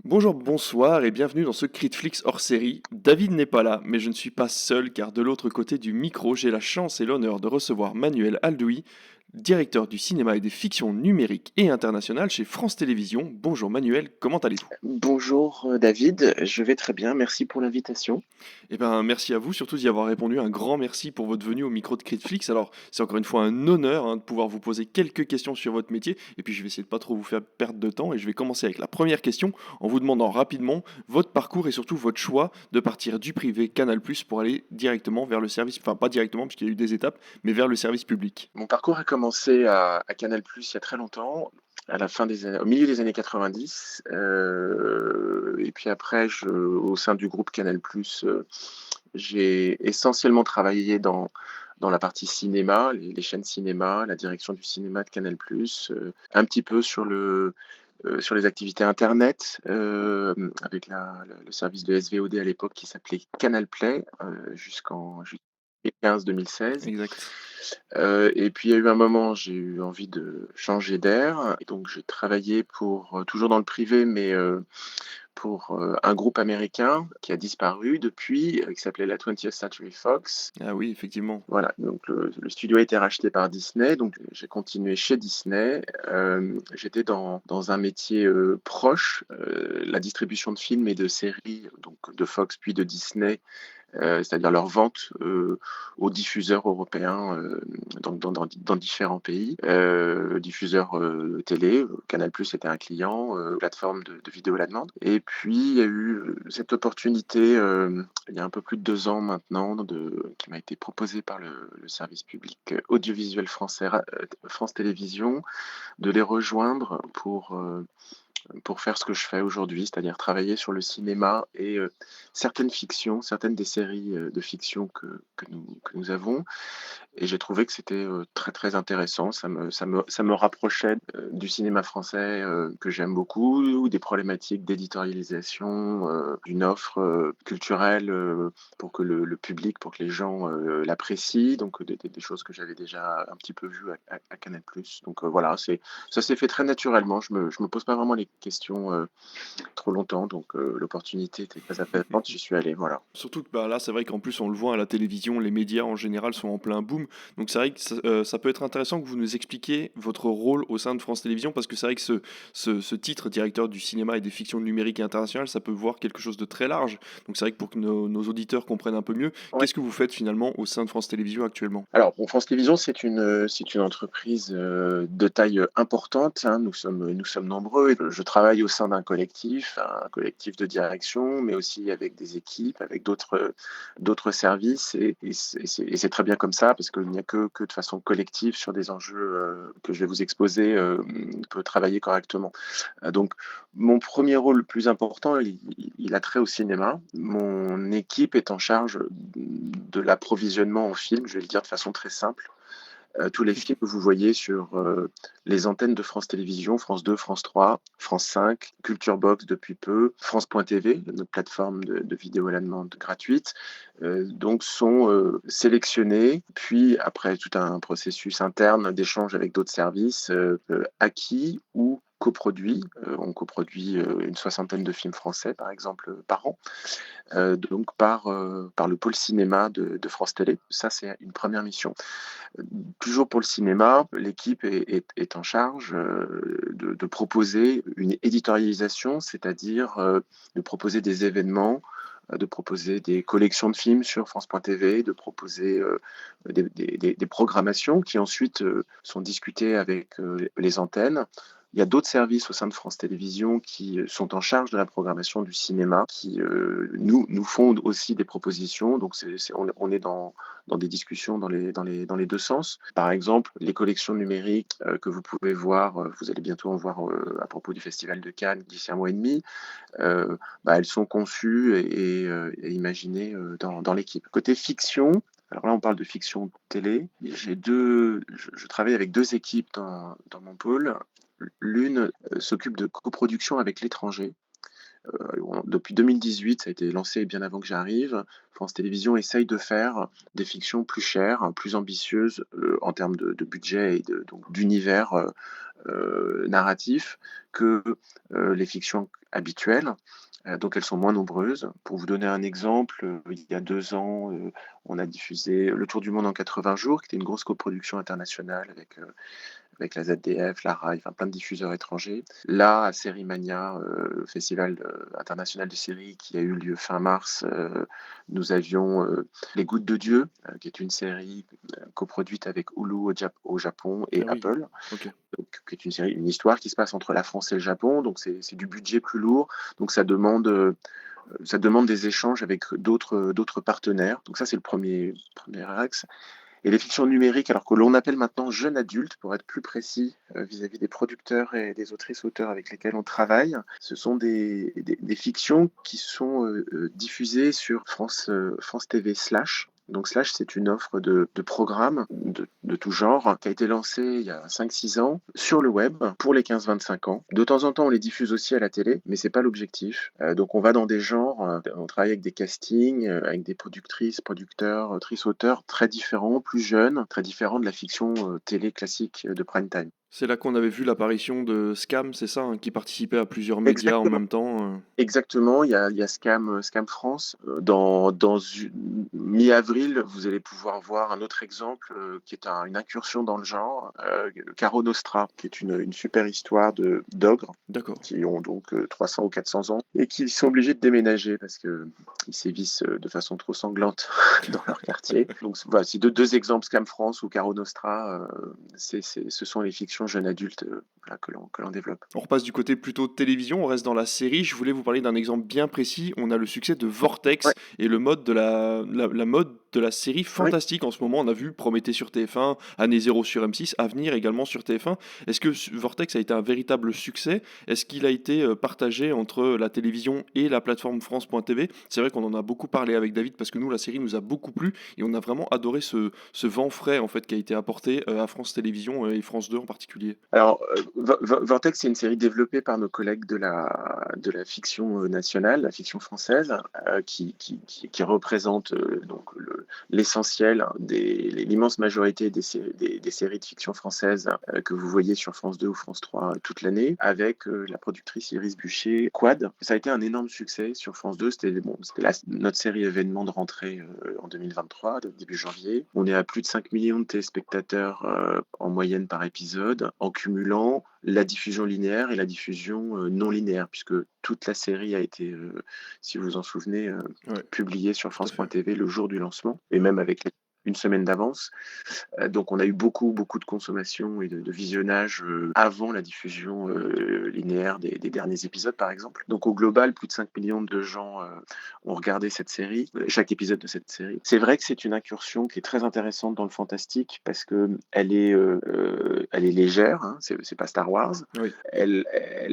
Bonjour, bonsoir et bienvenue dans ce Critflix hors série. David n'est pas là, mais je ne suis pas seul car de l'autre côté du micro, j'ai la chance et l'honneur de recevoir Manuel Aldoui, directeur du cinéma et des fictions numériques et internationales chez France Télévisions. Bonjour Manuel, comment allez-vous? Bonjour David, je vais très bien, merci pour l'invitation. Eh ben, merci à vous, surtout d'y avoir répondu. Un grand merci pour votre venue au micro de Critflix. Alors, c'est encore une fois un honneur de pouvoir vous poser quelques questions sur votre métier. Et puis, je vais essayer de pas trop vous faire perdre de temps. Et je vais commencer avec la première question en vous demandant rapidement votre parcours et surtout votre choix de partir du privé Canal+ pour aller directement vers le service, enfin pas directement puisqu'il y a eu des étapes, mais vers le service public. Mon parcours a commencé à Canal+ il y a très longtemps, au milieu des années 90, et puis après, au sein du groupe Canal+, j'ai essentiellement travaillé dans la partie cinéma, les chaînes cinéma, la direction du cinéma de Canal+, un petit peu sur les activités internet, avec le service de SVOD à l'époque qui s'appelait Canal Play, jusqu'en juillet 2015-2016. Exact. Et puis il y a eu un moment, j'ai eu envie de changer d'air et donc j'ai travaillé pour, toujours dans le privé, mais pour, un groupe américain qui a disparu depuis, qui s'appelait la 20th Century Fox. Ah oui, effectivement. Voilà, donc le studio a été racheté par Disney, donc j'ai continué chez Disney. J'étais dans un métier, proche, la distribution de films et de séries, donc de Fox puis de Disney, c'est-à-dire leur vente, aux diffuseurs européens, dans différents pays. Diffuseurs, télé, Canal+ était un client, plateforme de vidéo à la demande. Et puis il y a eu, cette opportunité, il y a un peu plus de 2 ans maintenant qui m'a été proposée par le service public, audiovisuel français, France Télévisions, de les rejoindre pour faire ce que je fais aujourd'hui, c'est-à-dire travailler sur le cinéma et certaines fictions, certaines des séries, de fiction que nous avons. Et j'ai trouvé que c'était, très, très intéressant. Ça me rapprochait, du cinéma français, que j'aime beaucoup, ou des problématiques d'éditorialisation, d'une offre, culturelle, pour que le public, pour que les gens, l'apprécient. Donc, des choses que j'avais déjà un petit peu vues à Canal+. Donc, voilà, ça s'est fait très naturellement. Je me pose pas vraiment les questions, trop longtemps. Donc, l'opportunité était très appétante, j'y suis allé, voilà. Surtout que bah, là, c'est vrai qu'en plus, on le voit à la télévision, les médias en général sont en plein boom. Donc c'est vrai que ça peut être intéressant que vous nous expliquiez votre rôle au sein de France Télévisions, parce que c'est vrai que ce titre, directeur du cinéma et des fictions numériques et internationales, ça peut voir quelque chose de très large. Donc c'est vrai que pour que nos auditeurs comprennent un peu mieux, Ouais. qu'est-ce que vous faites finalement au sein de France Télévisions actuellement? Alors, bon, France Télévisions, c'est une entreprise, de taille, importante, hein. Nous sommes nombreux et je travaille au sein d'un collectif, un collectif de direction, mais aussi avec des équipes, avec d'autres services, et c'est très bien comme ça parce qu'il n'y a que de façon collective sur des enjeux, que je vais vous exposer, on peut travailler correctement. Donc mon premier rôle le plus important, il a trait au cinéma. Mon équipe est en charge de l'approvisionnement en films, je vais le dire de façon très simple. Tous les films que vous voyez sur, les antennes de France Télévisions, France 2, France 3, France 5, Culture Box depuis peu, France.tv, notre plateforme de vidéo à la demande gratuite, donc sont, sélectionnés, puis après tout un processus interne d'échange avec d'autres services, acquis ou coproduits. On coproduit, une soixantaine de films français, par exemple, par an, donc par le pôle cinéma de France Télé. Ça, c'est une première mission. Toujours pour le cinéma, l'équipe est en charge, de proposer une éditorialisation, c'est-à-dire, de proposer des événements, de proposer des collections de films sur France.tv, de proposer, des programmations qui ensuite, sont discutées avec, les antennes. Il y a d'autres services au sein de France Télévisions qui, sont en charge de la programmation du cinéma, qui, nous font aussi des propositions. Donc on est dans des discussions dans les 2 sens. Par exemple, les collections numériques, que vous pouvez voir, vous allez bientôt en voir, à propos du festival de Cannes d'ici un mois et demi, elles sont conçues et imaginées, dans l'équipe. Côté fiction, alors là, on parle de fiction télé. Je travaille avec 2 équipes dans mon pôle. L'une, s'occupe de coproduction avec l'étranger. Depuis 2018, ça a été lancé bien avant que j'arrive. France Télévisions essaye de faire des fictions plus chères, hein, plus ambitieuses, en termes de budget et d'univers, narratif que, les fictions habituelles. Donc elles sont moins nombreuses. Pour vous donner un exemple, il y a 2 ans, on a diffusé Le Tour du monde en 80 jours, qui était une grosse coproduction internationale avec la ZDF, la RAI, enfin plein de diffuseurs étrangers. Là, à Sérimania, le festival international de série qui a eu lieu fin mars, nous avions Les Gouttes de Dieu, qui est une série coproduite avec Hulu au Japon et Ah oui, Apple, OK. donc, qui est une histoire qui se passe entre la France et le Japon. Donc c'est du budget plus lourd. Donc ça demande des échanges avec d'autres partenaires. Donc ça, c'est le premier axe. Et les fictions numériques, alors que l'on appelle maintenant jeunes adultes, pour être plus précis, vis-à-vis des producteurs et des autrices-auteurs avec lesquels on travaille, ce sont des fictions qui sont diffusées sur France TV Slash. Donc Slash, c'est une offre de programmes de tout genre qui a été lancée il y a 5-6 ans sur le web pour les 15-25 ans. De temps en temps, on les diffuse aussi à la télé, mais c'est pas l'objectif. Donc on va dans des genres, on travaille avec des castings, avec des productrices, producteurs, autrices, auteurs très différents, plus jeunes, très différents de la fiction télé classique de prime time. C'est là qu'on avait vu l'apparition de Scam, c'est ça, hein, qui participait à plusieurs médias en Exactement. même temps? Exactement, il y a Scam France. Dans mi-avril, vous allez pouvoir voir un autre exemple, qui est une incursion dans le genre, Caro Nostra, qui est une super histoire d'ogres D'accord. qui ont donc 300 ou 400 ans et qui sont obligés de déménager parce qu'ils sévissent de façon trop sanglante dans leur quartier. Donc voilà, c'est deux exemples, Scam France ou Caro Nostra. Ce sont les fictions jeunes adultes, voilà, que l'on développe. On repasse du côté plutôt télévision, on reste dans la série. Je voulais vous parler d'un exemple bien précis. On a le succès de Ouais, Vortex et le mode de la mode de la série oui. fantastique en ce moment. On a vu Prométhée sur TF1, Année Zéro sur M6, Avenir également sur TF1. Est-ce que Vortex a été un véritable succès? Est-ce qu'il a été partagé entre la télévision et la plateforme France.tv? C'est vrai qu'on en a beaucoup parlé avec David parce que nous, la série nous a beaucoup plu et on a vraiment adoré ce vent frais en fait qui a été apporté à France Télévisions et France 2 en particulier. Alors, Vortex, c'est une série développée par nos collègues de la fiction nationale, la fiction française, qui représente donc l'essentiel, l'immense majorité des séries de fiction françaises que vous voyez sur France 2 ou France 3 toute l'année, avec la productrice Iris Bucher, Quad. Ça a été un énorme succès sur France 2. C'était notre série événement de rentrée en 2023, début janvier. On est à plus de 5 millions de téléspectateurs en moyenne par épisode, en cumulant la diffusion linéaire et la diffusion non linéaire, puisque toute la série a été, si vous vous en souvenez, Ouais, publiée sur tout à fait. France.tv le jour du lancement, et même avec une semaine d'avance. Donc on a eu beaucoup, beaucoup de consommation et de visionnage avant la diffusion linéaire des derniers épisodes, par exemple. Donc au global, plus de 5 millions de gens ont regardé cette série, chaque épisode de cette série. C'est vrai que c'est une incursion qui est très intéressante dans le fantastique parce que elle est légère, hein, c'est pas Star Wars. Oui, Elle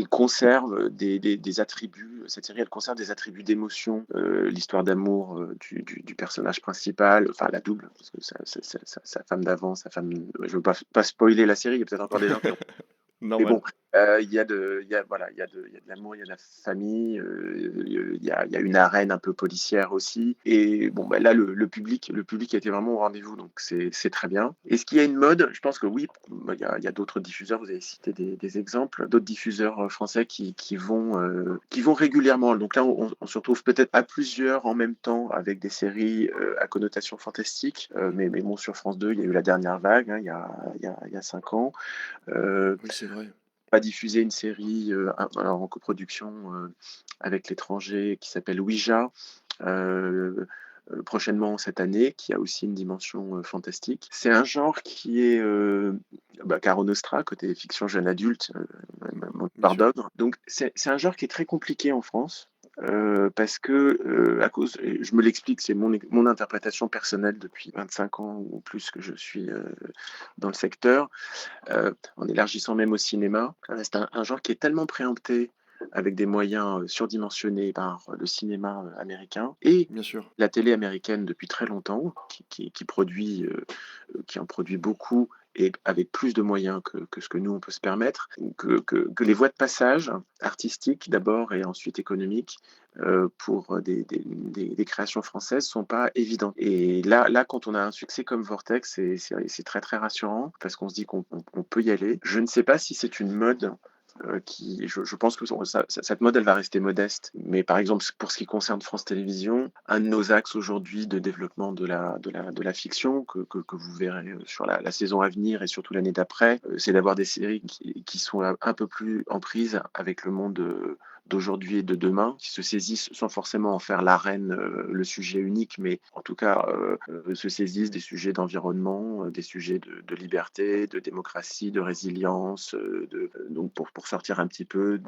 conserve des attributs, cette série, elle conserve des attributs d'émotion, l'histoire d'amour du personnage principal, enfin la double, parce que sa femme d'avant, je veux pas spoiler la série, il y a peut-être encore des gens qui ont. Mais normal. bon, il y a de l'amour, il y a de la famille, il y a une arène un peu policière aussi. Et bon, bah, là, le public a été vraiment au rendez-vous, donc c'est très bien. Est-ce qu'il y a une mode? Je pense que oui. Bah, il y a d'autres diffuseurs, vous avez cité des exemples, d'autres diffuseurs français qui vont régulièrement. Donc là, on se retrouve peut-être à plusieurs en même temps avec des séries à connotation fantastique. Mais bon, sur France 2, il y a eu la dernière vague, hein, il y a 5 ans. Euh, Oui, c'est vrai. va diffuser une série alors en coproduction avec l'étranger qui s'appelle Ouija, prochainement cette année, qui a aussi une dimension fantastique. C'est un genre qui est Caro Nostra, côté fiction jeune adulte, mon Bien part sûr. d'ogre. Donc c'est un genre qui est très compliqué en France. Parce que à cause, et je me l'explique, c'est mon interprétation personnelle depuis 25 ans ou plus que je suis dans le secteur, en élargissant même au cinéma. C'est un genre qui est tellement préempté avec des moyens surdimensionnés par le cinéma américain et Bien sûr. la télé américaine depuis très longtemps, qui en produit beaucoup et avec plus de moyens que ce que nous, on peut se permettre, que les voies de passage artistiques d'abord et ensuite économiques pour des créations françaises sont pas évidentes. Et là, quand on a un succès comme Vortex, c'est très très rassurant parce qu'on se dit qu'on peut y aller. Je ne sais pas si c'est une mode je pense que cette mode, elle va rester modeste. Mais par exemple, pour ce qui concerne France Télévisions, un de nos axes aujourd'hui de développement de la fiction, que vous verrez sur la saison à venir et surtout l'année d'après, c'est d'avoir des séries qui sont un peu plus en prise avec le monde d'aujourd'hui et de demain, qui se saisissent sans forcément en faire l'arène, le sujet unique, mais en tout cas se saisissent des sujets d'environnement, des sujets de liberté, de démocratie, de résilience, donc pour sortir un petit peu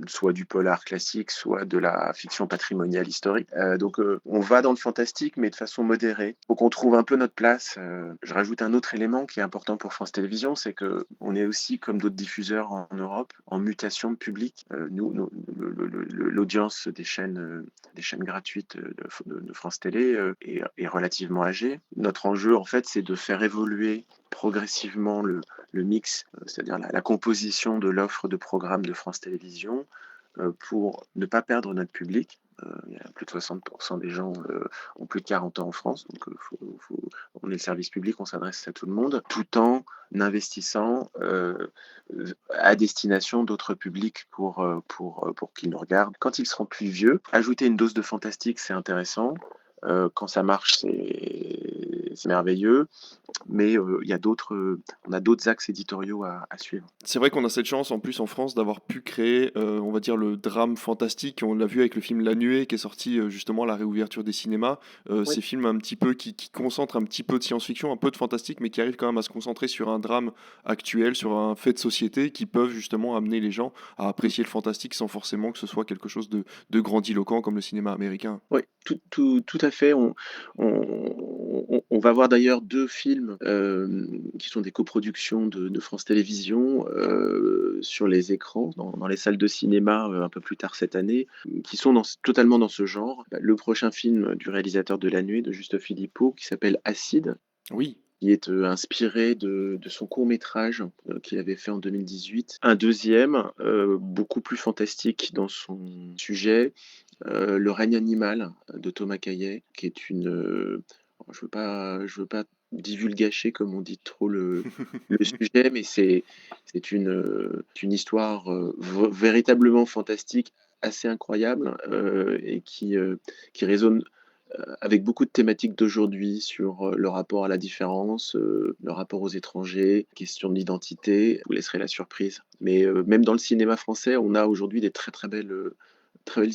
soit du polar classique, soit de la fiction patrimoniale historique. Donc on va dans le fantastique, mais de façon modérée. Faut qu'on trouve un peu notre place. Je rajoute un autre élément qui est important pour France Télévisions, c'est que on est aussi, comme d'autres diffuseurs en Europe, en mutation de public. L'audience des chaînes gratuites de France Télé est relativement âgée. Notre enjeu, en fait, c'est de faire évoluer progressivement le mix, c'est-à-dire la composition de l'offre de programmes de France Télévisions pour ne pas perdre notre public. Il y a plus de 60% des gens ont plus de 40 ans en France, donc on est le service public, on s'adresse à tout le monde, tout en investissant à destination d'autres publics pour qu'ils nous regardent. Quand ils seront plus vieux, ajouter une dose de fantastique, c'est intéressant. Quand ça marche, c'est merveilleux, mais on a d'autres axes éditoriaux à suivre. C'est vrai qu'on a cette chance en plus en France d'avoir pu créer, on va dire le drame fantastique. On l'a vu avec le film La Nuée qui est sorti justement à la réouverture des cinémas. Oui. Ces films un petit peu qui concentrent un petit peu de science-fiction, un peu de fantastique, mais qui arrivent quand même à se concentrer sur un drame actuel, sur un fait de société, qui peuvent justement amener les gens à apprécier le fantastique sans forcément que ce soit quelque chose de grandiloquent comme le cinéma américain. Oui, tout à fait. On va voir d'ailleurs 2 films, qui sont des coproductions de France Télévisions, sur les écrans, dans les salles de cinéma, un peu plus tard cette année, qui sont totalement dans ce genre. Le prochain film du réalisateur de La Nuée, de Juste Philippot, qui s'appelle Acide, Oui. qui est inspiré de son court-métrage qu'il avait fait en 2018. Un deuxième, beaucoup plus fantastique dans son sujet, Le règne animal de Thomas Caillet, qui est je veux pas divulgacher comme on dit trop le sujet, mais c'est une histoire véritablement fantastique, assez incroyable, et qui résonne avec beaucoup de thématiques d'aujourd'hui sur le rapport à la différence, le rapport aux étrangers, question d'identité. Je vous laisserai la surprise. Mais même dans le cinéma français, on a aujourd'hui des très belles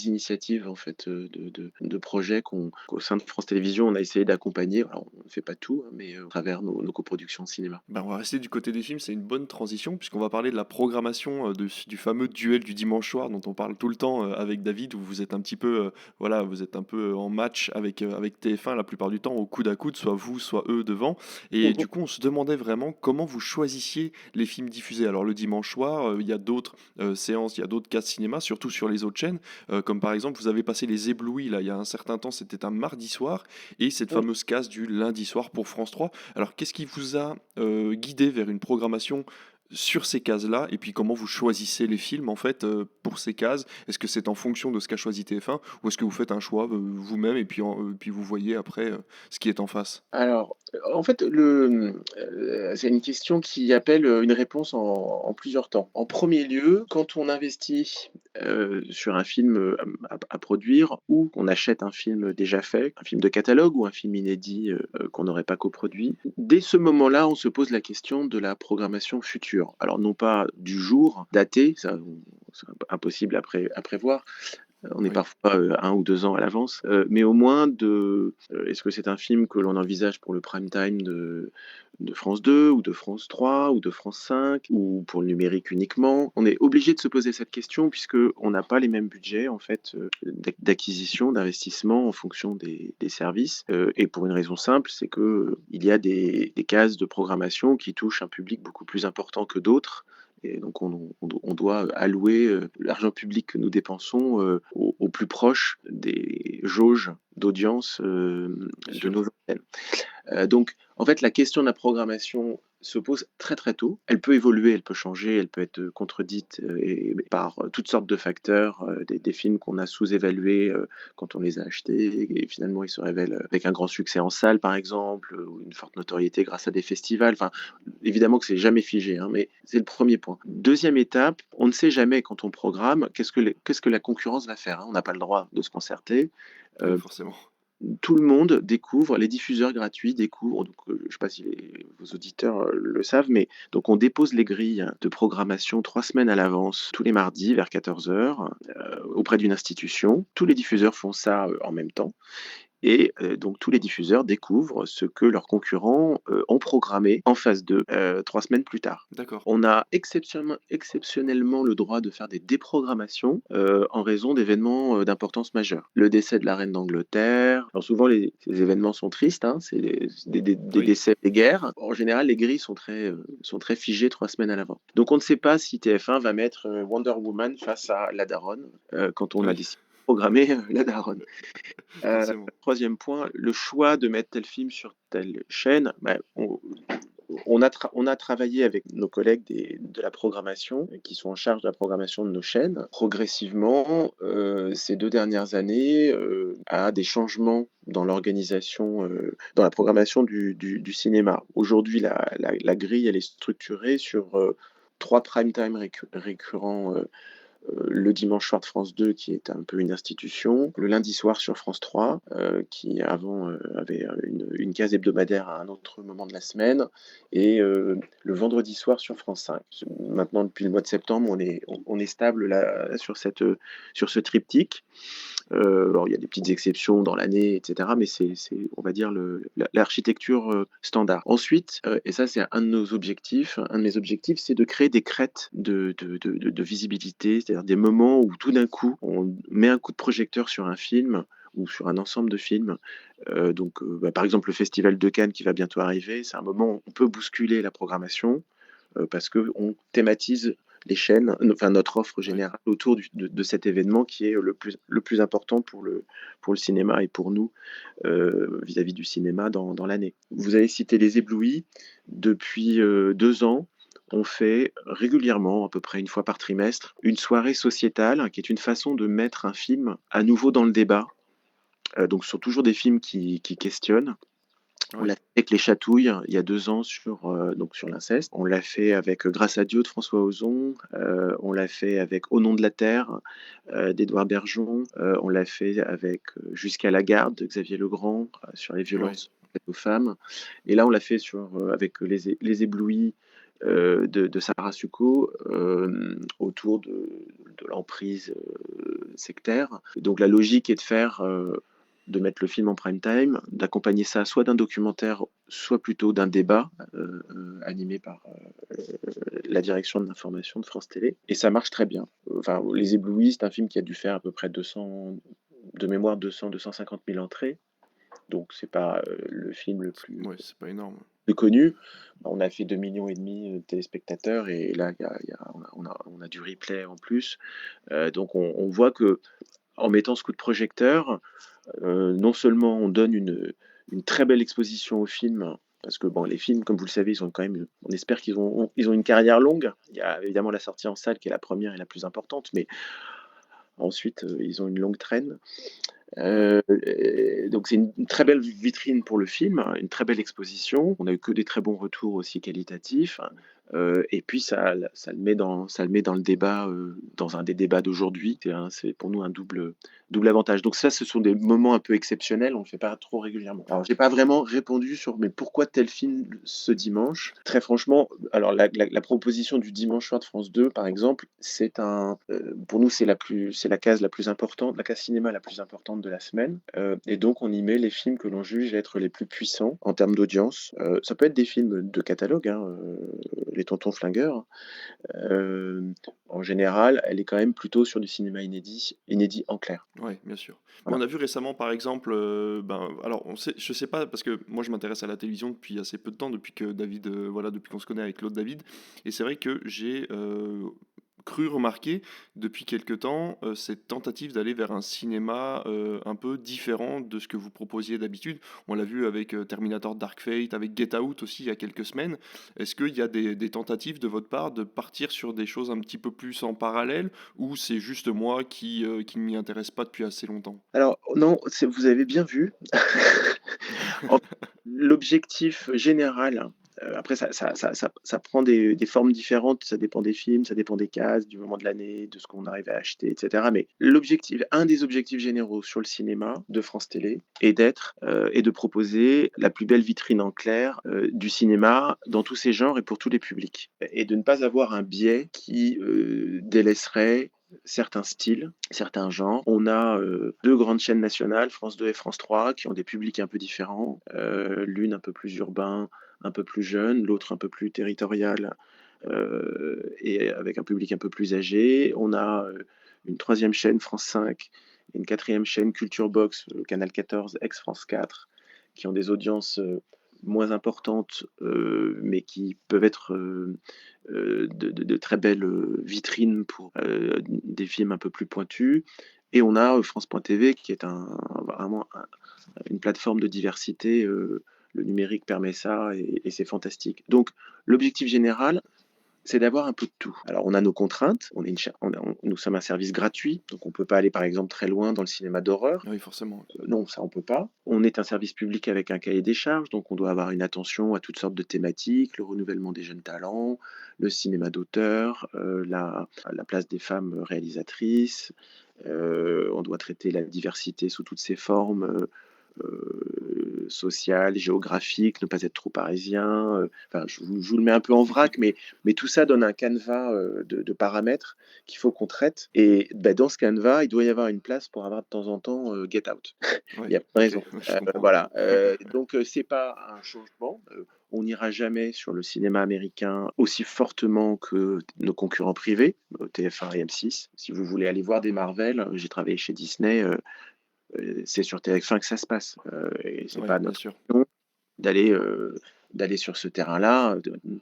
initiatives en fait, de projets qu'au sein de France Télévisions, on a essayé d'accompagner. Alors, on ne fait pas tout, hein, mais à travers nos coproductions de cinéma. Ben, on va rester du côté des films, c'est une bonne transition puisqu'on va parler de la programmation du fameux duel du dimanche soir dont on parle tout le temps avec David, où vous êtes un petit peu, voilà, vous êtes un peu en match avec TF1 la plupart du temps, au coude à coude, soit vous, soit eux devant. Et Mmh. du coup, on se demandait vraiment comment vous choisissiez les films diffusés. Alors le dimanche soir, il y a d'autres séances, il y a d'autres cas de cinéma, surtout sur les autres chaînes, comme par exemple, vous avez passé Les Éblouis, là, il y a un certain temps, c'était un mardi soir, et cette Oui. fameuse case du lundi soir pour France 3. Alors, qu'est-ce qui vous a guidé vers une programmation sur ces cases-là? Et puis, comment vous choisissez les films, en fait, pour ces cases? Est-ce que c'est en fonction de ce qu'a choisi TF1 ou est-ce que vous faites un choix vous-même et puis, puis vous voyez après ce qui est en face? Alors, en fait, c'est une question qui appelle, une réponse en plusieurs temps. En premier lieu, quand on investit, sur un film, à produire ou qu'on achète un film déjà fait, un film de catalogue ou un film inédit, qu'on n'aurait pas coproduit, dès ce moment-là, on se pose la question de la programmation future. Alors non pas du jour daté, ça, c'est impossible à prévoir, on est Oui. parfois 1 ou 2 ans à l'avance, mais au moins est-ce que c'est un film que l'on envisage pour le prime time de France 2 ou de France 3 ou de France 5 ou pour le numérique uniquement? On est obligé de se poser cette question puisque on n'a pas les mêmes budgets en fait, d'acquisition, d'investissement en fonction des services, et pour une raison simple, c'est qu'il y a des cases de programmation qui touchent un public beaucoup plus important que d'autres et donc on doit allouer, l'argent public que nous dépensons, au plus proche des jauges d'audience, Bien de sûr. nos antennes. Donc en fait, la question de la programmation se pose très très tôt. Elle peut évoluer, elle peut changer, elle peut être contredite par toutes sortes de facteurs, des films qu'on a sous-évalués quand on les a achetés et finalement ils se révèlent avec un grand succès en salle par exemple, ou une forte notoriété grâce à des festivals. Enfin, évidemment que c'est jamais figé, hein, mais c'est le premier point. Deuxième étape, on ne sait jamais quand on programme qu'est-ce que la concurrence va faire, hein. On n'a pas le droit de se concerter. Oui, Euh, forcément. Tout le monde découvre, les diffuseurs gratuits découvrent, donc, je ne sais pas si vos auditeurs le savent, mais donc on dépose les grilles de programmation 3 semaines à l'avance, tous les mardis vers 14h, auprès d'une institution. Tous les diffuseurs font ça en même temps. Et donc tous les diffuseurs découvrent ce que leurs concurrents ont programmé en phase 2 3 semaines plus tard. D'accord. On a exceptionnellement le droit de faire des déprogrammations en raison d'événements d'importance majeure. Le décès de la reine d'Angleterre. Alors souvent, ces événements sont tristes, hein, c'est des Oui. décès, des guerres. En général, les grilles sont très figées 3 semaines à l'avant. Donc on ne sait pas si TF1 va mettre Wonder Woman face à La Daronne quand on a Oui, décidé de programmer La Daronne. forcément. Troisième point, le choix de mettre tel film sur telle chaîne, bah, on a travaillé avec nos collègues de la programmation, qui sont en charge de la programmation de nos chaînes, progressivement, ces 2 dernières années, à des changements dans l'organisation, dans la programmation du cinéma. Aujourd'hui, la grille, elle est structurée sur, 3 prime time récurrents, le dimanche soir de France 2, qui est un peu une institution, le lundi soir sur France 3, qui avant avait une case hebdomadaire à un autre moment de la semaine, et le vendredi soir sur France 5. Maintenant, depuis le mois de septembre, on est stable là, sur ce triptyque. Alors, il y a des petites exceptions dans l'année, etc., mais on va dire, l'architecture standard. Ensuite, et ça, c'est un de mes objectifs, c'est de créer des crêtes de visibilité, c'est-à-dire des moments où tout d'un coup, on met un coup de projecteur sur un film ou sur un ensemble de films. Par exemple, le Festival de Cannes qui va bientôt arriver, c'est un moment où on peut bousculer la programmation parce qu'on thématise les chaînes, enfin notre offre Oui. générale autour de cet événement qui est le plus important pour le cinéma et pour nous vis-à-vis du cinéma dans l'année. Vous avez cité Les Éblouis. Depuis 2 ans, on fait régulièrement, à peu près une fois par trimestre, une soirée sociétale qui est une façon de mettre un film à nouveau dans le débat. Donc, ce sont toujours des films qui questionnent. On Oui. l'a fait avec Les Chatouilles, il y a 2 ans sur l'inceste. On l'a fait avec Grâce à Dieu de François Ozon. On l'a fait avec Au nom de la terre d'Édouard Bergeon. On l'a fait avec Jusqu'à la garde de Xavier Legrand sur les Oui. violences faites aux femmes. Et là, on l'a fait avec Les Éblouis de Sarah Succo autour de l'emprise sectaire. Donc la logique est de mettre le film en prime time, d'accompagner ça soit d'un documentaire, soit plutôt d'un débat animé par la direction de l'information de France Télé. Et ça marche très bien. Enfin, Les Éblouis, c'est un film qui a dû faire à peu près 200, de mémoire 200-250 000 entrées. Donc c'est pas le film Ouais, c'est pas énorme. plus connu. On a fait 2,5 millions de téléspectateurs et là, on a du replay en plus. Donc on voit que en mettant ce coup de projecteur, non seulement on donne une très belle exposition au film, parce que bon, les films, comme vous le savez, ils ont quand même, on espère ils ont une carrière longue. Il y a évidemment la sortie en salle qui est la première et la plus importante, mais ensuite ils ont une longue traîne. Oui. Donc c'est une très belle vitrine pour le film, une très belle exposition. On a eu que des très bons retours aussi qualitatifs, et puis ça le met dans le débat, dans un des débats d'aujourd'hui. C'est pour nous un double avantage. Donc ça, ce sont des moments un peu exceptionnels, on le fait pas trop régulièrement. Alors j'ai pas vraiment répondu sur: «Mais pourquoi tel film ce dimanche?» Très franchement, alors la proposition du dimanche soir de France 2, par exemple, pour nous, c'est la case importante, la case cinéma la plus importante de la semaine, et donc on y met les films que l'on juge être les plus puissants en termes d'audience. Ça peut être des films de catalogue, hein, Les Tontons Flingueurs. En général, elle est quand même plutôt sur du cinéma inédit en clair. Ouais, bien sûr. Mais Voilà. on a vu récemment, par exemple, ben, alors je sais pas, parce que moi je m'intéresse à la télévision depuis assez peu de temps, depuis que David, voilà, depuis qu'on se connaît avec Claude David, et c'est vrai que j'ai cru remarquer depuis quelque temps cette tentative d'aller vers un cinéma un peu différent de ce que vous proposiez d'habitude. On l'a vu avec Terminator Dark Fate, avec Get Out aussi il y a quelques semaines. Est-ce qu'il y a des tentatives de votre part de partir sur des choses un petit peu plus en parallèle ou c'est juste moi qui ne m'y intéresse pas depuis assez longtemps? Alors non, vous avez bien vu. En L'objectif général, après ça prend des formes différentes, ça dépend des films, ça dépend des cases, du moment de l'année, de ce qu'on arrive à acheter et cetera. Mais un des objectifs généraux sur le cinéma de France Télé est de proposer la plus belle vitrine en clair, du cinéma dans tous ses genres et pour tous les publics. Et de ne pas avoir un biais qui, délaisserait certains styles, certains genres. On a 2 grandes chaînes nationales, France 2 et France 3, qui ont des publics un peu différents. L'une un peu plus urbain, un peu plus jeune, l'autre un peu plus territorial, et avec un public un peu plus âgé. On a, une troisième chaîne, France 5, et une quatrième chaîne, Culture Box, Canal 14, ex-France 4, qui ont des audiences, moins importantes, mais qui peuvent être, de très belles, vitrines pour, des films un peu plus pointus. Et on a, France.tv qui est vraiment une plateforme de diversité, le numérique permet ça et c'est fantastique. Donc l'objectif général, c'est d'avoir un peu de tout. Alors on a nos contraintes, on est une cha nous sommes un service gratuit, donc on peut pas aller par exemple très loin dans le cinéma d'horreur. Oui, forcément. Non, ça on peut pas. On est un service public avec un cahier des charges, donc on doit avoir une attention à toutes sortes de thématiques, le renouvellement des jeunes talents, le cinéma d'auteur, la place des femmes réalisatrices. On doit traiter la diversité sous toutes ses formes, social, géographique, ne pas être trop parisien. Enfin, je vous le mets un peu en vrac, mais tout ça donne un canevas de paramètres qu'il faut qu'on traite. Et bah, dans ce canevas, il doit y avoir une place pour avoir de temps en temps Get Out. Il Ouais, y a pas de OK, raison. je comprends. Voilà. Donc, c'est pas un changement. On n'ira jamais sur le cinéma américain aussi fortement que nos concurrents privés, TF1 et M6. Si vous voulez aller voir des Marvel, j'ai travaillé chez Disney. C'est sur TF1 que ça se passe. Et c'est Oui, pas bien notre sûr. option d'aller d'aller sur ce terrain-là.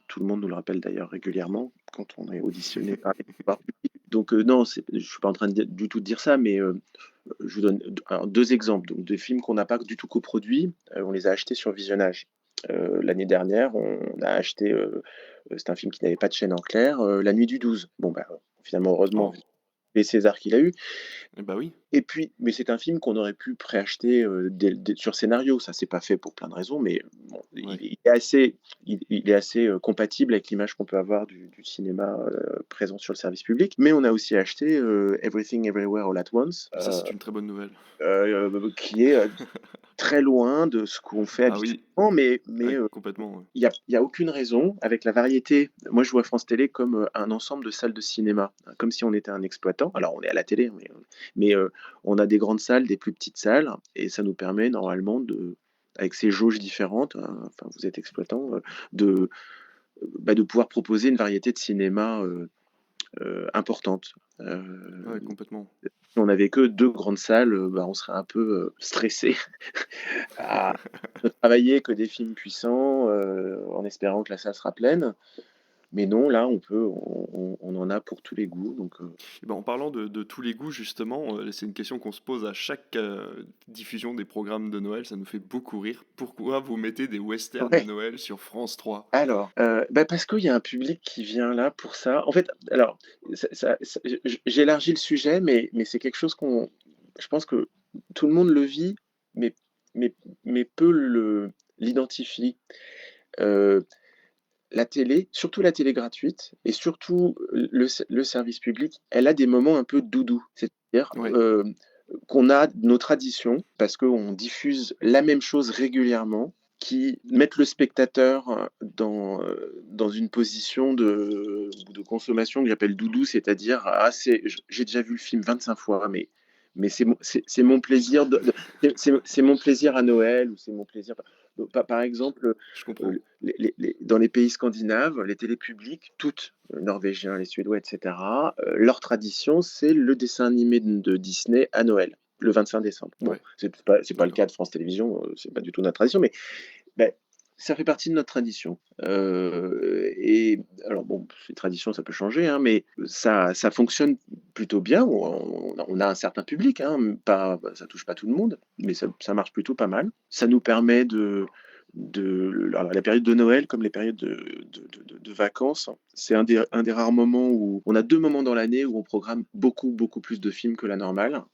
Tout le monde nous le rappelle d'ailleurs régulièrement quand on est auditionné par les pouvoirs publics. Donc non, je suis pas en train du tout de dire ça, mais je vous donne alors, deux exemples. Donc des films qu'on n'a pas du tout coproduits, on les a achetés sur visionnage. L'année dernière, on a acheté, c'est un film qui n'avait pas de chaîne en clair, La Nuit du 12. Bon, bah, finalement, heureusement, Oh, les Césars qu'il a eu. eh bah oui. Et puis, mais c'est un film qu'on aurait pu préacheter, sur scénario. Ça s'est pas fait pour plein de raisons, mais bon, Ouais. il est assez, compatible avec l'image qu'on peut avoir du cinéma, présent sur le service public. Mais on a aussi acheté, Everything Everywhere All at Once, Ça, c'est une très bonne nouvelle. qui est, très loin de ce qu'on fait Ah oui, habituellement, mais, ouais, complètement, ouais. il y a aucune raison avec la variété. Moi, je vois France Télé comme, un ensemble de salles de cinéma, comme si on était un exploitant. Alors on est à la télé, mais on a des grandes salles, des plus petites salles et ça nous permet normalement avec ces jauges différentes, enfin vous êtes exploitant, de, de pouvoir proposer une variété de cinéma, importante. Ouais, complètement. Si on n'avait que 2 grandes salles, bah, on serait un peu, stressés à ne travailler que des films puissants, en espérant que la salle sera pleine. Mais non, là, on en a pour tous les goûts, donc Eh ben, en parlant de tous les goûts, justement, c'est une question qu'on se pose à chaque diffusion des programmes de Noël. Ça nous fait beaucoup rire. Pourquoi vous mettez des westerns de ouais. Noël sur France 3? Alors, bah, parce qu'il y a un public qui vient là pour ça. En fait, alors, j'élargis le sujet, mais c'est quelque chose je pense que tout le monde le vit, mais mais peu l'identifie. Heu, la télé, surtout la télé gratuite et surtout le service public, elle a des moments un peu doudou. C'est-à-dire, Ouais, qu'on a nos traditions parce qu'on diffuse la même chose régulièrement, qui mettent le spectateur, dans une position de consommation que j'appelle doudou, c'est-à-dire: «Ah j'ai déjà vu le film 25 fois, mais c'est mon plaisir c'est mon plaisir à Noël» ou «C'est mon plaisir». Par exemple, je comprends. dans les pays scandinaves, les télés publiques, toutes, norvégiens, les suédois et cetera, leur tradition, c'est le dessin animé de Disney à Noël, le 25 décembre. Bon, Ouais, c'est pas le d'accord. cas de France Télévisions, c'est pas du tout notre tradition, mais beh, Ça fait partie de notre tradition. Et alors bon, ces traditions, ça peut changer, hein, mais ça fonctionne plutôt bien. On a un certain public, hein, pas ça touche pas tout le monde, mais ça marche plutôt pas mal. Ça nous permet alors la période de Noël comme les périodes de vacances, c'est un des rares moments où on a 2 moments dans l'année où on programme beaucoup, beaucoup plus de films que la normale.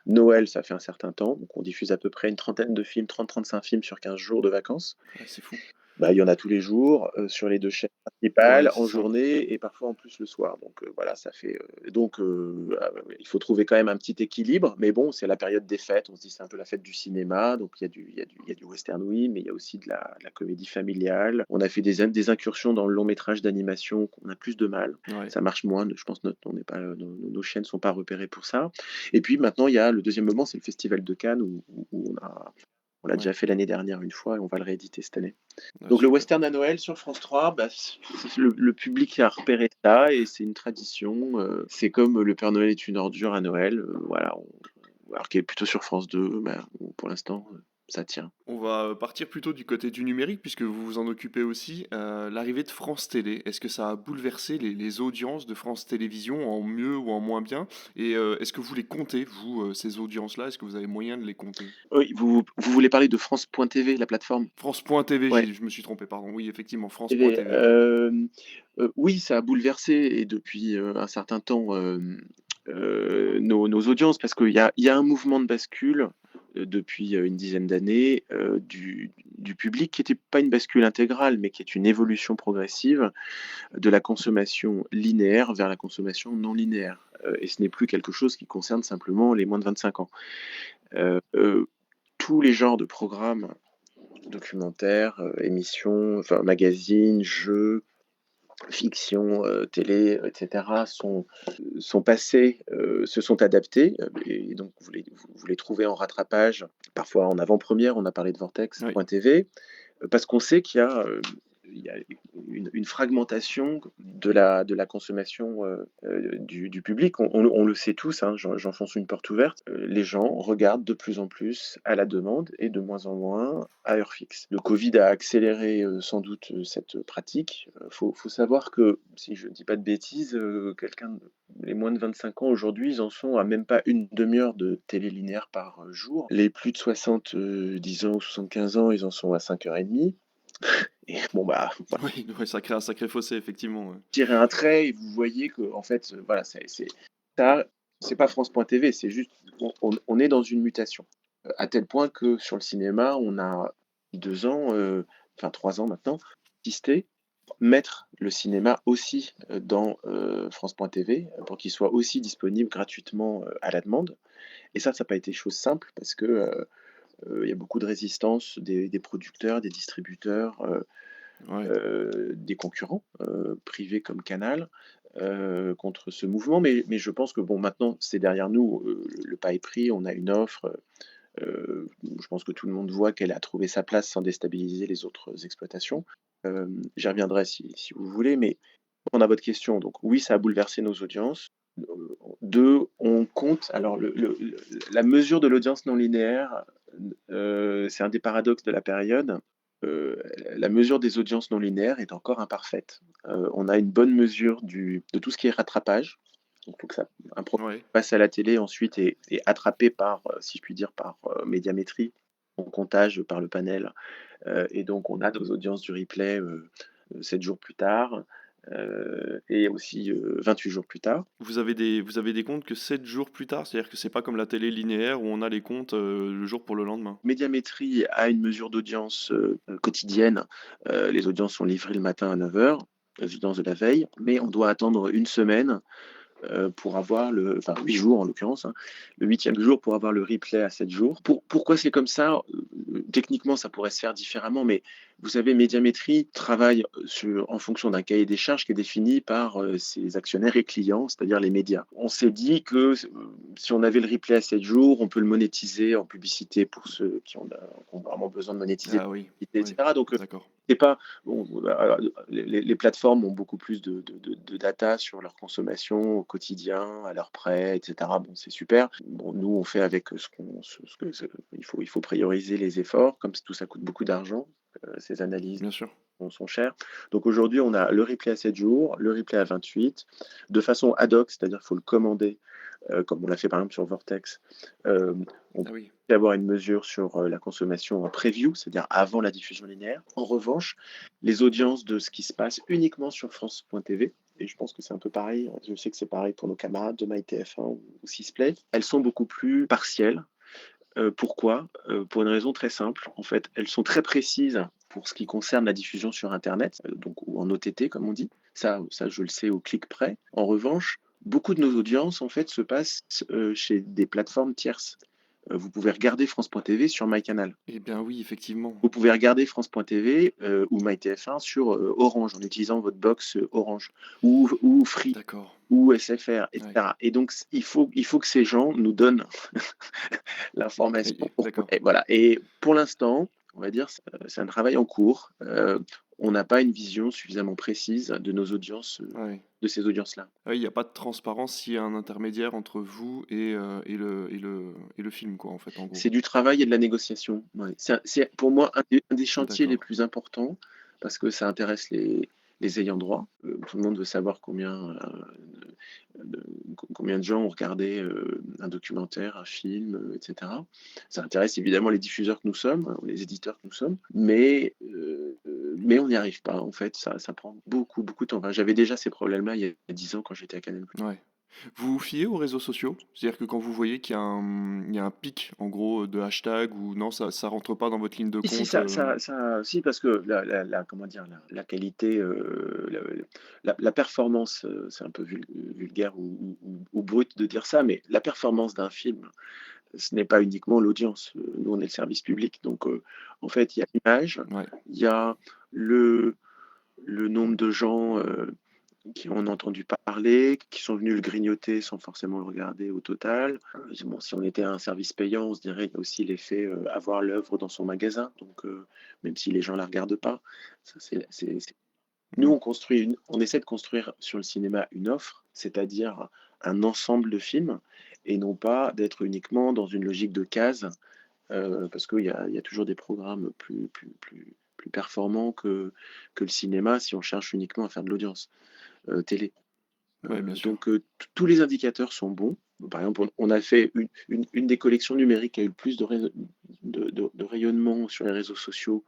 Noël, ça fait un certain temps, donc on diffuse à peu près une trentaine de films, 30-35 films sur 15 jours de vacances. Ouais, c'est fou. Bah, il y en a tous les jours, sur les 2 chaînes Ouais, principales, c'est en ça. journée et parfois en plus le soir. Donc, voilà, ça fait, il faut trouver quand même un petit équilibre, mais bon, c'est la période des fêtes. On se dit: «C'est un peu la fête du cinéma», donc il y a du western, oui, mais il y a aussi de la comédie familiale. On a fait des incursions dans le long métrage d'animation qu'on a plus de mal. Ouais. Ça marche moins, je pense notre on n'est pas, nos chaînes sont pas repérées pour ça. Et puis maintenant, il y a le deuxième moment, c'est le festival de Cannes où on l'a Ouais. déjà fait l'année dernière une fois et on va le rééditer cette année. Ah, Donc le super. western à Noël sur France 3, bah, le public a repéré ça et c'est une tradition. C'est comme Le Père Noël est une ordure à Noël. Voilà, alors qui est plutôt sur France 2, bah, pour l'instant, ça tient. On va partir plutôt du côté du numérique puisque vous vous en occupez aussi. L'arrivée de France Télé, est-ce que ça a bouleversé les audiences de France Télévisions en mieux ou en moins bien? Et est-ce que vous les comptez, vous, ces audiences-là? Est-ce que vous avez moyen de les compter? Oui, vous voulez parler de France.tv, la plateforme? France.tv, Ouais, je me suis trompé, pardon. Oui, effectivement, TV, France.tv, ouais. oui, ça a bouleversé et depuis, un certain temps, nos audiences parce qu'il y a un mouvement de bascule, depuis, une dizaine d'années, du public qui était pas une bascule intégrale, mais qui est une évolution progressive de la consommation linéaire vers la consommation non linéaire, et ce n'est plus quelque chose qui concerne simplement les moins de 25 ans. Tous les genres de programmes, documentaires, émissions, enfin magazines, jeux, fiction, télé, et cetera, sont passés, se sont adaptés, et donc vous les trouvez en rattrapage, parfois en avant-première. On a parlé de Oui. Vortex.tv, parce qu'on sait qu'il y a une fragmentation de la consommation, du public. On le sait tous, hein, j'enfonce une porte ouverte. Les gens regardent de plus en plus à la demande et de moins en moins à heure fixe. Le Covid a accéléré, sans doute, cette pratique. Faut savoir que, si je ne dis pas de bêtises, les moins de 25 ans aujourd'hui, ils en sont à même pas une demi-heure de télé linéaire par, jour. Les plus de 70 ans ou 75 ans, ils en sont à 5h30. Et bon, bah, voilà, Oui, ouais, ça crée un sacré fossé, effectivement, ouais. tirez un trait et vous voyez que en fait, voilà, ça, c'est pas France.tv, c'est juste on est dans une mutation. À tel point que sur le cinéma, on a 2 ans, enfin 3 ans maintenant, insisté mettre le cinéma aussi, dans, France.tv, pour qu'il soit aussi disponible gratuitement, à la demande. Et ça n'a pas été chose simple parce que, il y a beaucoup de résistance des producteurs, des distributeurs, Ouais. des concurrents, privés comme Canal, contre ce mouvement. Mais je pense que bon, maintenant, c'est derrière nous, le pas est pris, on a une offre, je pense que tout le monde voit qu'elle a trouvé sa place sans déstabiliser les autres exploitations. J'y reviendrai si vous voulez, mais on a votre question, donc oui, ça a bouleversé nos audiences. 2, on compte alors la mesure de l'audience non linéaire, c'est un des paradoxes de la période. La mesure des audiences non linéaires est encore imparfaite. On a une bonne mesure de tout ce qui est rattrapage. Donc il faut que ça un programme Ouais. passe à la télé ensuite et attrapé par, si je puis dire, par, médiamétrie, en comptage par le panel, et donc on a nos audiences du replay, 7 jours plus tard, et aussi, 28 jours plus tard. Vous avez des comptes que 7 jours plus tard? C'est-à-dire que c'est pas comme la télé linéaire où on a les comptes, le jour pour le lendemain? Médiamétrie a une mesure d'audience, quotidienne. Les audiences sont livrées le matin à 9h, les audiences de la veille, mais on doit attendre une semaine, pour avoir enfin 8 jours en l'occurrence, hein, le 8e jour pour avoir le replay à 7 jours. Pourquoi c'est comme ça? Techniquement, ça pourrait se faire différemment, mais vous savez, Médiamétrie travaille en fonction d'un cahier des charges qui est défini par, ses actionnaires et clients, c'est-à-dire les médias. On s'est dit que, si on avait le replay à 7 jours, on peut le monétiser en publicité pour ceux qui ont vraiment besoin de monétiser, Ah oui, et oui, cetera. Donc, d'accord. c'est pas bon, les plateformes ont beaucoup plus de data sur leur consommation au quotidien, à leurs prêts, et cetera. Bon, c'est super. Bon, nous, on fait avec ce il faut prioriser les efforts, comme tout ça coûte beaucoup d'argent. ces analyses bien sûr. sont chères. Donc aujourd'hui, on a le replay à 7 jours, le replay à 28, de façon ad hoc, c'est-à-dire qu'il faut le commander, comme on l'a fait par exemple sur Vortex. On Ah oui. peut avoir une mesure sur la consommation en preview, c'est-à-dire avant la diffusion linéaire. En revanche, les audiences de ce qui se passe uniquement sur France.tv, et je pense que c'est un peu pareil, je sais que c'est pareil pour nos camarades de MyTF1 ou Sisplay, elles sont beaucoup plus partielles. Pourquoi? Pour une raison très simple. En fait, elles sont très précises pour ce qui concerne la diffusion sur internet, donc ou en OTT comme on dit. Ça je le sais au clic près. En revanche, beaucoup de nos audiences en fait se passent, chez des plateformes tierces. Vous pouvez regarder France.tv sur MyCanal. Eh bien oui, effectivement. Vous pouvez regarder France.tv, ou MyTF1 sur, Orange, en utilisant votre box, Orange ou Free D'accord. ou SFR et Ouais. cetera et donc il faut que ces gens nous donnent l'information pour D'accord. et voilà et pour l'instant, on va dire, c'est un travail en cours. On n'a pas une vision suffisamment précise de nos audiences, Ouais. de ces audiences-là. Ah oui, il y a pas de transparence s'il y a un intermédiaire entre vous et le film quoi, en fait, en gros? C'est du travail et de la négociation, ouais. C'est pour moi un des chantiers les D'accord. plus importants parce que ça intéresse les ayants droit. Tout le monde veut savoir combien de gens ont regardé, un documentaire, un film, et cetera. Ça intéresse évidemment les diffuseurs que nous sommes, hein, les éditeurs que nous sommes, mais on n'y arrive pas en fait, ça prend beaucoup, beaucoup de temps. Enfin, j'avais déjà ces problèmes-là il y a 10 ans quand j'étais à Canal+. Ouais. Vous vous fiez aux réseaux sociaux? C'est-à-dire que quand vous voyez qu'il y a un pic, en gros, de hashtags ou non, ça rentre pas dans votre ligne de Si, compte, si parce que la comment dire? La qualité, la performance, c'est un peu vulgaire ou brut de dire ça, mais la performance d'un film, ce n'est pas uniquement l'audience. Nous, on est le service public, donc en fait, il y a l'image, Ouais, il y a le nombre de gens, qui en ont entendu parler, qui sont venus le grignoter sans forcément le regarder au total. Bon, si on était un service payant, on se dirait il y a aussi l'effet avoir l'œuvre dans son magasin, donc même si les gens ne la regardent pas. Ça, Nous, mmh, on essaie de construire sur le cinéma une offre, c'est-à-dire un ensemble de films, et non pas d'être uniquement dans une logique de cases, parce qu'il y a toujours des programmes plus performants que le cinéma si on cherche uniquement à faire de l'audience télé. ouais, bien sûr. Donc tous les indicateurs sont bons. Par exemple, on a fait une des collections numériques qui a eu le plus de rayonnement sur les réseaux sociaux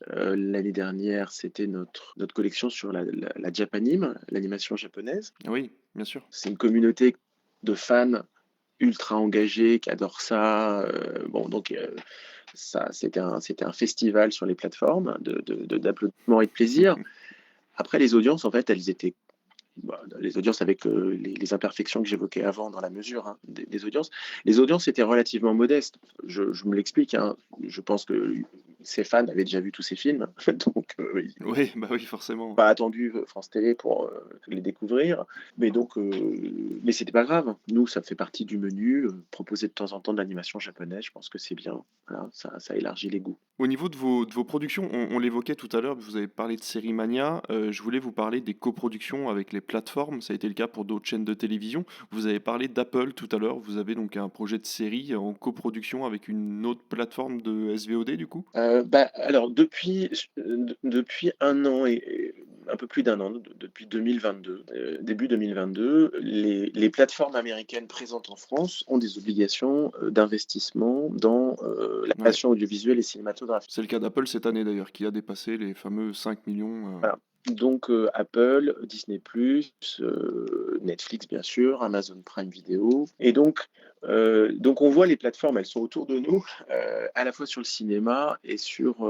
l'année dernière, c'était notre collection sur la Japanime, l'animation japonaise. Oui, bien sûr. C'est une communauté de fans ultra engagés qui adorent ça. Bon, donc ça, c'était un festival sur les plateformes d'applaudissements et de plaisir. Après, les audiences, en fait, elles étaient les audiences avec les imperfections que j'évoquais avant dans la mesure hein, des audiences. Les audiences étaient relativement modestes. Je me l'explique. Hein. Je pense que ces fans avaient déjà vu tous ces films, donc ils n'ont Oui, bah oui, forcément. pas attendu France Télé pour les découvrir. Mais donc, mais c'était pas grave. Nous, ça fait partie du menu. Proposer de temps en temps de l'animation japonaise, je pense que c'est bien. Voilà, ça élargit les goûts. Au niveau de vos productions, on l'évoquait tout à l'heure, vous avez parlé de Série Mania, je voulais vous parler des coproductions avec les plateformes, ça a été le cas pour d'autres chaînes de télévision. Vous avez parlé d'Apple tout à l'heure, vous avez donc un projet de série en coproduction avec une autre plateforme de SVOD du coup? Alors depuis un an et un peu plus d'un an, depuis 2022, début 2022, les plateformes américaines présentes en France ont des obligations, d'investissement dans, la Ouais, création audiovisuelle et cinématographique. c'est le cas d'Apple cette année d'ailleurs, qui a dépassé les fameux 5 millions. Voilà. Donc, Apple, Disney+, Netflix bien sûr, Amazon Prime Video et donc on voit les plateformes, elles sont autour de nous, à la fois sur le cinéma et sur